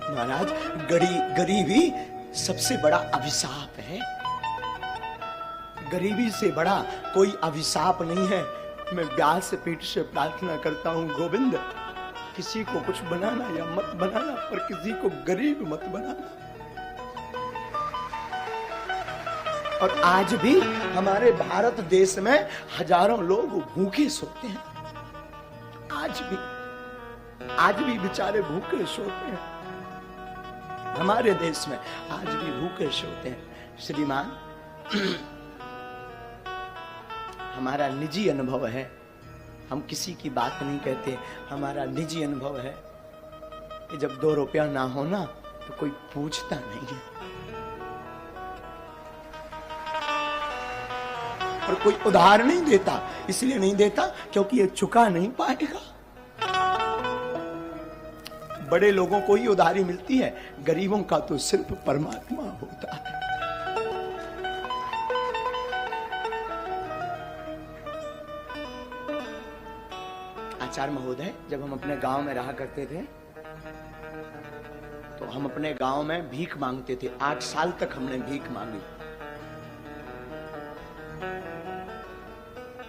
महाराज, गरीबी सबसे बड़ा अभिशाप है। गरीबी से बड़ा कोई अभिशाप नहीं है। मैं व्यास पीठ से प्रार्थना करता हूं, गोविंद, किसी को कुछ बनाना या मत बनाना, पर किसी को गरीब मत बनाना। और आज भी हमारे भारत देश में हजारों लोग भूखे सोते हैं। आज भी बेचारे भूखे सोते हैं। हमारे देश में आज भी भूखे सोते हैं। श्रीमान, हमारा निजी अनुभव है, हम किसी की बात नहीं कहते, हमारा निजी अनुभव है कि जब 2 रुपया ना हो ना तो कोई पूछता नहीं है, और कोई उधार नहीं देता। इसलिए नहीं देता क्योंकि ये चुका नहीं पाएगा। बड़े लोगों को ही उधारी मिलती है, गरीबों का तो सिर्फ परमात्मा होता है। आचार्य महोदय, जब हम अपने गांव में रहा करते थे तो हम अपने गांव में भीख मांगते थे। 8 साल तक हमने भीख मांगी।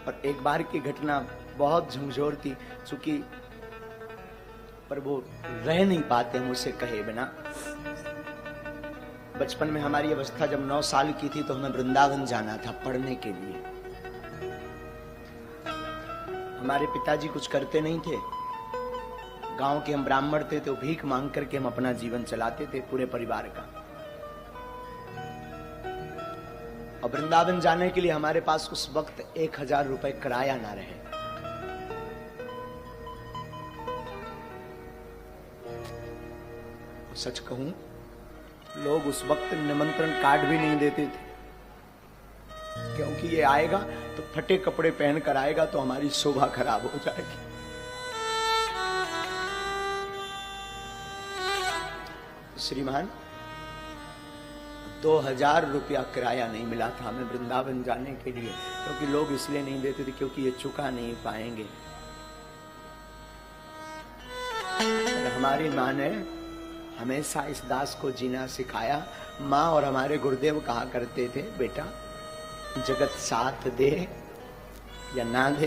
और एक बार की घटना बहुत झंझोर थी, चूंकि पर वो रह नहीं पाते मुझसे कहे बिना। बचपन में हमारी अवस्था जब 9 साल की थी तो हमें वृंदावन जाना था पढ़ने के लिए। हमारे पिताजी कुछ करते नहीं थे, गांव के हम ब्राह्मण थे, तो भीख मांग करके हम अपना जीवन चलाते थे पूरे परिवार का। और वृंदावन जाने के लिए हमारे पास उस वक्त 1000 रुपए किराया ना रहे। सच कहूं, लोग उस वक्त निमंत्रण कार्ड भी नहीं देते थे, क्योंकि ये आएगा तो फटे कपड़े पहनकर आएगा तो हमारी शोभा खराब हो जाएगी। श्रीमान, 2000 रुपया किराया नहीं मिला था हमें वृंदावन जाने के लिए, क्योंकि लोग इसलिए नहीं देते थे क्योंकि ये चुका नहीं पाएंगे। हमारी माँ ने हमेशा इस दास को जीना सिखाया। माँ और हमारे गुरुदेव कहा करते थे, बेटा जगत साथ दे या ना दे,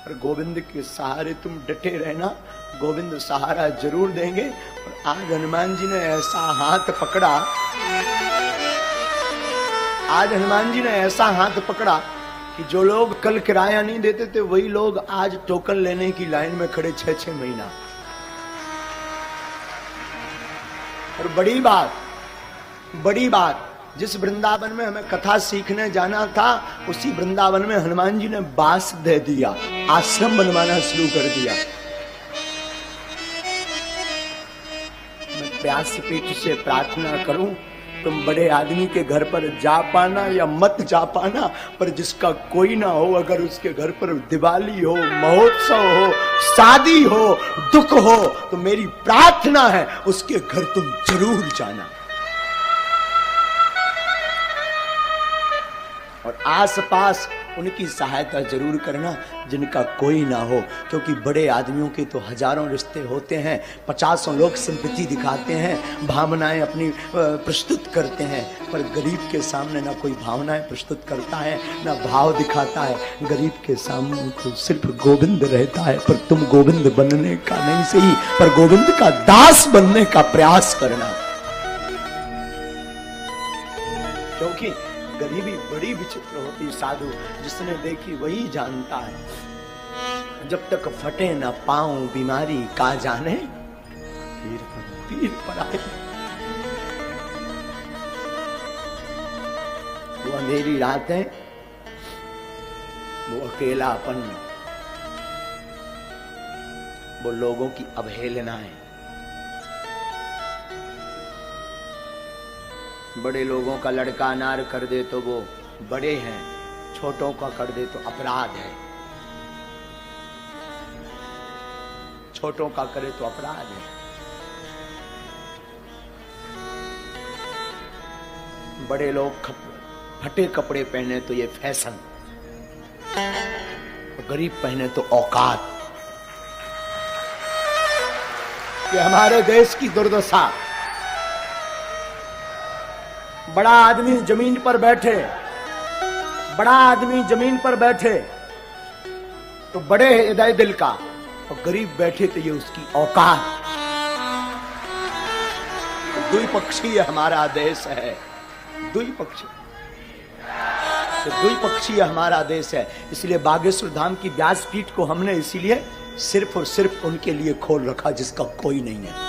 पर गोविंद के सहारे तुम डटे रहना, गोविंद सहारा जरूर देंगे। और आज हनुमान जी ने ऐसा हाथ पकड़ा, आज हनुमान जी ने ऐसा हाथ पकड़ा कि जो लोग कल किराया नहीं देते थे वही लोग आज टोकन लेने की लाइन में खड़े 6-6 महीना। और बड़ी बात, जिस वृंदावन में हमें कथा सीखने जाना था उसी वृंदावन में हनुमान जी ने बास दे दिया, आश्रम बनवाना शुरू कर दिया। मैं व्यासपीठ से प्रार्थना करूं, तुम बड़े आदमी के घर पर जा पाना या मत जा पाना, पर जिसका कोई ना हो, अगर उसके घर पर दिवाली हो, महोत्सव हो, शादी हो, दुख हो, तो मेरी प्रार्थना है उसके घर तुम जरूर जाना। और आसपास उनकी सहायता जरूर करना जिनका कोई ना हो, क्योंकि बड़े आदमियों के तो हजारों रिश्ते होते हैं, 50 लोग सिंपैथी दिखाते हैं, भावनाएं अपनी प्रस्तुत करते हैं, पर गरीब के सामने ना कोई भावनाएं प्रस्तुत करता है ना भाव दिखाता है। गरीब के सामने तो सिर्फ गोविंद रहता है। पर तुम गोविंद बनने का नहीं सही, पर गोविंद का दास बनने का प्रयास करना, क्योंकि गरीबी बड़ी विचित्र होती। साधु जिसने देखी वही जानता है। जब तक फटे न पाऊं बीमारी का जाने, पीर पर आए। वो अंधेरी रातें, वो अकेलापन, वो लोगों की अवहेलनाएं, बड़े लोगों का लड़का अनार कर दे तो वो बड़े हैं, छोटों का कर दे तो अपराध है, छोटों का करे तो अपराध है। बड़े लोग फटे कपड़े पहने तो ये फैशन, गरीब पहने तो औकात। कि हमारे देश की दुर्दशा। बड़ा आदमी जमीन पर बैठे, बड़ा आदमी जमीन पर बैठे तो बड़े हृदय दिल का, और गरीब बैठे तो ये उसकी औकात। तो द्विपक्षीय हमारा देश है, द्विपक्षीय, तो द्विपक्षीय हमारा देश है। इसलिए बागेश्वर धाम की व्यासपीठ को हमने इसीलिए सिर्फ और सिर्फ उनके लिए खोल रखा जिसका कोई नहीं है।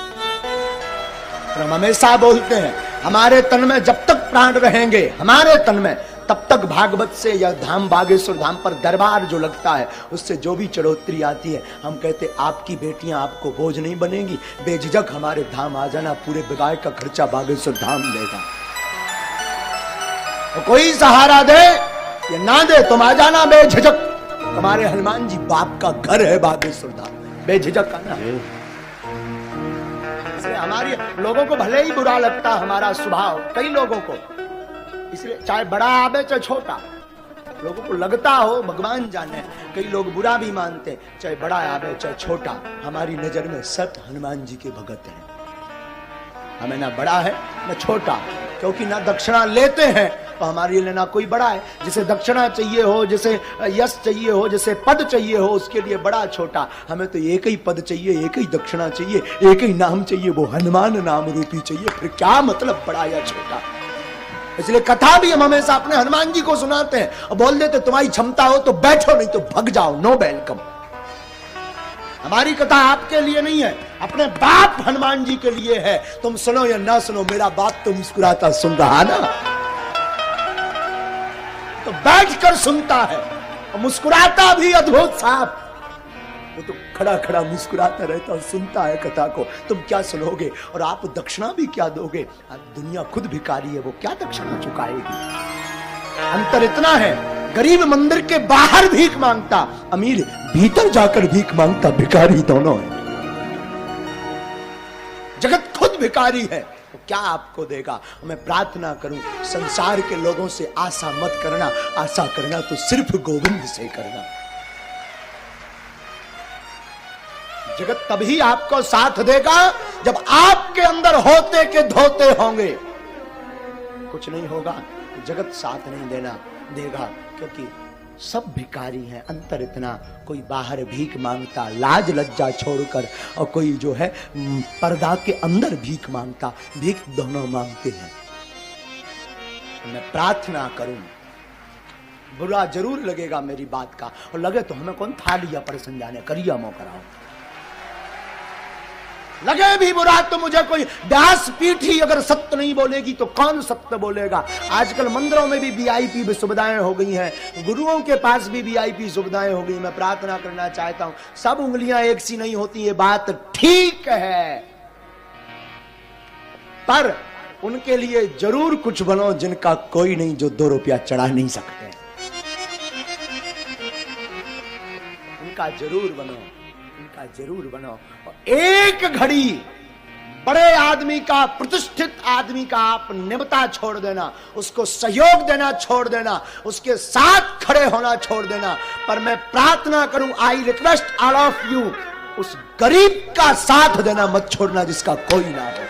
हम हमेशा बोलते हैं हमारे तन में जब तक प्राण रहेंगे, हमारे तन में, तब तक भागवत से या धाम बागेश्वर धाम पर दरबार जो लगता है उससे जो भी चढ़ोतरी आती है, हम कहते आपकी बेटियां आपको बोझ नहीं बनेगी, बेझिझक हमारे धाम आ जाना, पूरे बिगाड़ का खर्चा बागेश्वर धाम देगा। तो कोई सहारा दे या ना दे, तुम आ जाना बेझिझक। हमारे हनुमान जी बाप का घर है बागेश्वर धाम, बेझिझक आना। हमारी लोगों को भले ही बुरा लगता हमारा स्वभाव, कई लोगों को, इसलिए चाहे बड़ा आवे चाहे छोटा, लोगों को लगता हो, भगवान जाने, कई लोग बुरा भी मानते, चाहे बड़ा आवे चाहे छोटा, हमारी नजर में सब हनुमान जी के भगत हैं। हमें ना बड़ा है ना छोटा, क्योंकि ना दक्षिणा लेते हैं तो हमारे लिए ना कोई बड़ा है। जिसे दक्षिणा चाहिए हो, जिसे यश चाहिए हो, जिसे पद चाहिए हो, उसके लिए बड़ा छोटा। हमें तो एक ही पद चाहिए, एक ही दक्षिणा चाहिए, एक ही नाम चाहिए, वो हनुमान नाम रूपी चाहिए। फिर क्या मतलब बड़ा या छोटा। इसलिए कथा भी हम हमेशा अपने हनुमान जी को सुनाते हैं और बोल देते तुम्हारी क्षमता हो तो बैठो, नहीं तो भग जाओ, नो वेलकम। हमारी कथा आपके लिए नहीं है, अपने बाप हनुमान जी के लिए है। तुम सुनो या ना सुनो, मेरा बाप तो मुस्कुराता सुन रहा ना, तो बैठकर सुनता है और मुस्कुराता भी अद्भुत साहब। वो तो खड़ा खड़ा मुस्कुराता रहता और सुनता है कथा को। तुम क्या सुनोगे और आप दक्षिणा भी क्या दोगे? दुनिया खुद भिखारी है, वो क्या दक्षिणा चुकाएगी? अंतर इतना है, गरीब मंदिर के बाहर भीख मांगता, अमीर भीतर जाकर भीख मांगता, भिखारी दोनों है। जगत खुद भिखारी है, तो क्या आपको देगा? मैं प्रार्थना करूं संसार के लोगों से आशा मत करना, आशा करना तो सिर्फ गोविंद से करना। जगत तभी आपको साथ देगा जब आपके अंदर होते के धोते होंगे। कुछ नहीं होगा, जगत साथ नहीं देगा, क्योंकि सब भिखारी हैं। अंतर इतना, कोई बाहर भीख मांगता लाज लज्जा छोड़कर, और कोई जो है पर्दा के अंदर भीख मांगता, भीख दोनों मांगते हैं। मैं प्रार्थना करूं, बुरा जरूर लगेगा मेरी बात का, और लगे तो हमें कौन था लिया पर समझाने, करिया मो कराओ। लगे भी बुरा तो मुझे कोई व्यास पीठ ही अगर सत्य नहीं बोलेगी तो कौन सत्य बोलेगा? आजकल मंदिरों में भी वीआईपी सुविधाएं हो गई हैं, गुरुओं के पास भी वीआईपी सुविधाएं हो गई। मैं प्रार्थना करना चाहता हूं, सब उंगलियां एक सी नहीं होती, ये बात ठीक है, पर उनके लिए जरूर कुछ बनो जिनका कोई नहीं, जो 2 रुपया चढ़ा नहीं सकते, उनका जरूर बनो, उनका जरूर बनो। एक घड़ी बड़े आदमी का, प्रतिष्ठित आदमी का आप निबता छोड़ देना, उसको सहयोग देना छोड़ देना, उसके साथ खड़े होना छोड़ देना। पर मैं प्रार्थना करूं, I request all of you, उस गरीब का साथ देना मत छोड़ना जिसका कोई ना हो।